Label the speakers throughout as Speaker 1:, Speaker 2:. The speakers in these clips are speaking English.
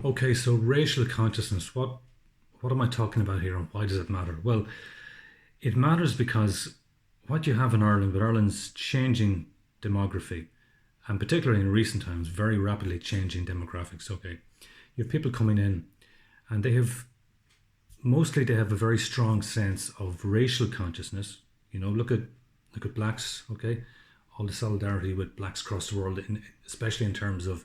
Speaker 1: Okay, so racial consciousness, what am I talking about here and why does it matter? Well, it matters because what you have in Ireland, with Ireland's changing demography, and particularly in recent times, very rapidly changing demographics, okay, you have people coming in and they have a very strong sense of racial consciousness. Look at blacks, okay, all the solidarity with blacks across the world, especially in terms of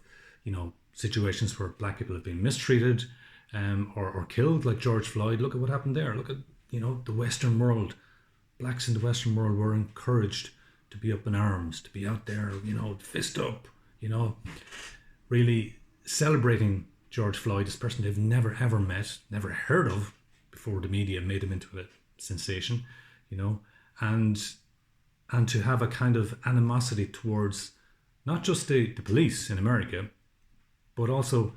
Speaker 1: situations where black people have been mistreated, or killed, like George Floyd. Look at what happened there. Look at the Western world. Blacks in the Western world were encouraged to be up in arms, to be out there, fist up, you know, really celebrating George Floyd, this person they've never ever met, never heard of before the media made him into a sensation, you know, and and to have a kind of animosity towards not just the police in America, but also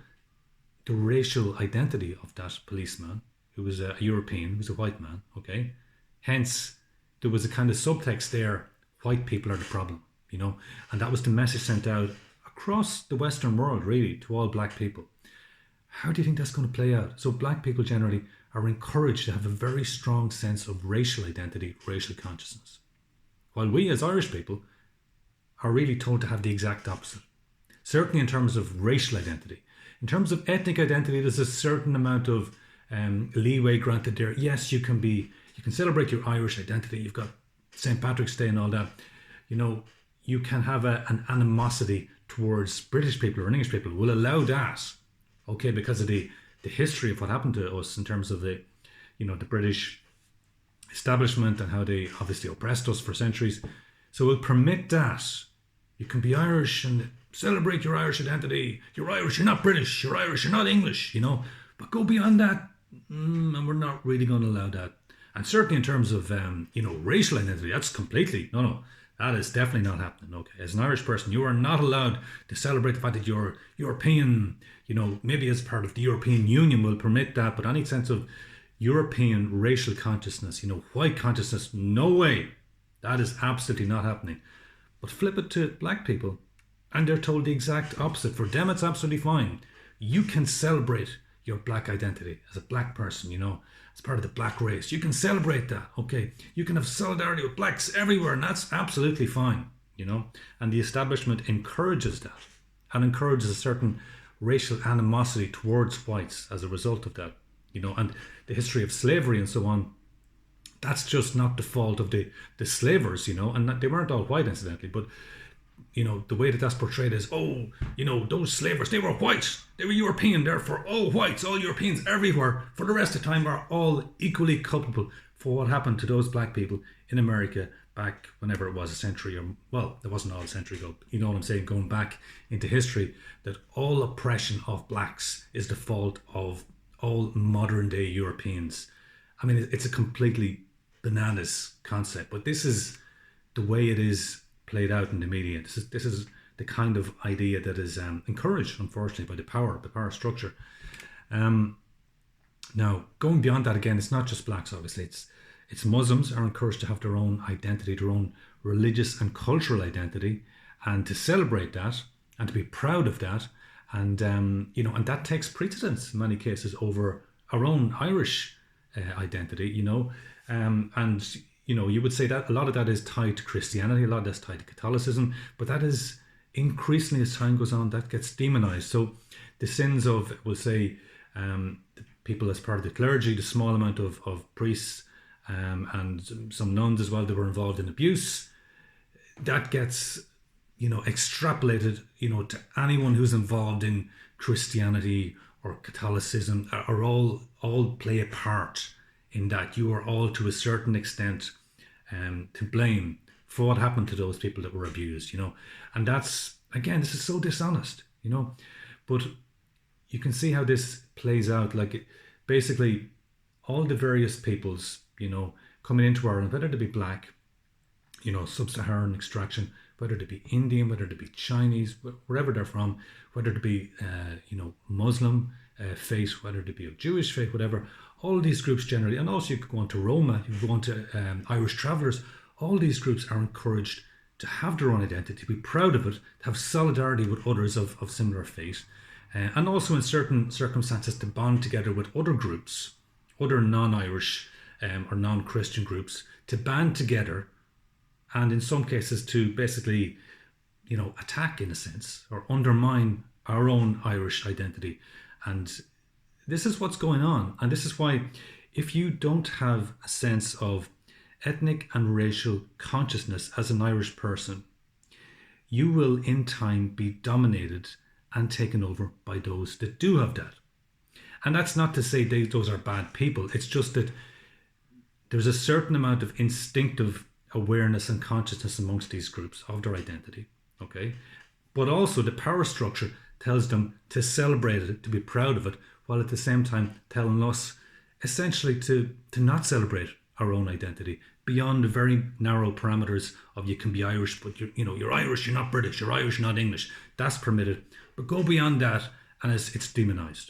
Speaker 1: the racial identity of that policeman who was a European, who was a white man, okay? Hence, there was a kind of subtext there, white people are the problem, and that was the message sent out across the Western world, really, to all black people. How do you think that's going to play out? So, black people generally are encouraged to have a very strong sense of racial identity, racial consciousness. While we as Irish people are really told to have the exact opposite. Certainly in terms of racial identity. In terms of ethnic identity, there's a certain amount of leeway granted there. Yes, you can celebrate your Irish identity. You've got St. Patrick's Day and all that. You can have an animosity towards British people or English people. We'll allow that, okay, because of the history of what happened to us in terms of the British establishment and how they obviously oppressed us for centuries. So we'll permit that. You can be Irish and celebrate your Irish identity. You're Irish, you're not British. You're Irish, you're not English, But go beyond that, and we're not really going to allow that. And certainly in terms of, racial identity, that's completely, no, that is definitely not happening, okay? As an Irish person, you are not allowed to celebrate the fact that you're European, maybe as part of the European Union will permit that, but any sense of European racial consciousness, white consciousness, no way. That is absolutely not happening. But flip it to black people, and they're told the exact opposite. For them, it's absolutely fine. You can celebrate your black identity as a black person, as part of the black race. You can celebrate that, okay? You can have solidarity with blacks everywhere, and that's absolutely fine, And the establishment encourages that and encourages a certain racial animosity towards whites as a result of that, and the history of slavery and so on. That's just not the fault of the slavers, and they weren't all white, incidentally, but the way that that's portrayed is, those slavers, they were white, they were European, therefore all whites, all Europeans everywhere for the rest of the time are all equally culpable for what happened to those black people in America back whenever it was, a century, or, well, it wasn't all a century ago, you know what I'm saying, going back into history, that all oppression of blacks is the fault of all modern day Europeans. I mean, it's a completely bananas concept, but this is the way it is played out in the media. This is the kind of idea that is encouraged, unfortunately, by the power structure. Now, going beyond that, again, it's not just blacks. Obviously, it's Muslims are encouraged to have their own identity, their own religious and cultural identity, and to celebrate that and to be proud of that, and and that takes precedence in many cases over our own Irish identity. And you would say that a lot of that is tied to Christianity, a lot of that's tied to Catholicism, but that is increasingly, as time goes on, that gets demonized. So the sins of, we'll say, the people as part of the clergy, the small amount of priests and some nuns as well that were involved in abuse, that gets, extrapolated, to anyone who's involved in Christianity or Catholicism, are all play a part in that. You are all, to a certain extent, to blame for what happened to those people that were abused, and that's, again, this is so dishonest, but you can see how this plays out. Like, basically all the various peoples, coming into Ireland, whether they be black, sub-Saharan extraction, whether they be Indian, whether they be Chinese, wherever they're from, whether they be Muslim faith, whether they be of Jewish faith, whatever, all these groups generally, and also you could go on to Roma, you could go on to Irish travellers, all these groups are encouraged to have their own identity, to be proud of it, to have solidarity with others of similar faith, and also in certain circumstances to bond together with other groups, other non-Irish or non-Christian groups, to band together, and in some cases to basically, attack in a sense or undermine our own Irish identity. And this is what's going on, and this is why, if you don't have a sense of ethnic and racial consciousness as an Irish person, you will in time be dominated and taken over by those that do have that. And that's not to say those are bad people. It's just that there's a certain amount of instinctive awareness and consciousness amongst these groups of their identity. Okay? But also the power structure tells them to celebrate it, to be proud of it, while at the same time telling us essentially to not celebrate our own identity beyond the very narrow parameters of you can be Irish, but you're Irish, you're not British, you're Irish, you're not English. That's permitted. But go beyond that and it's demonized.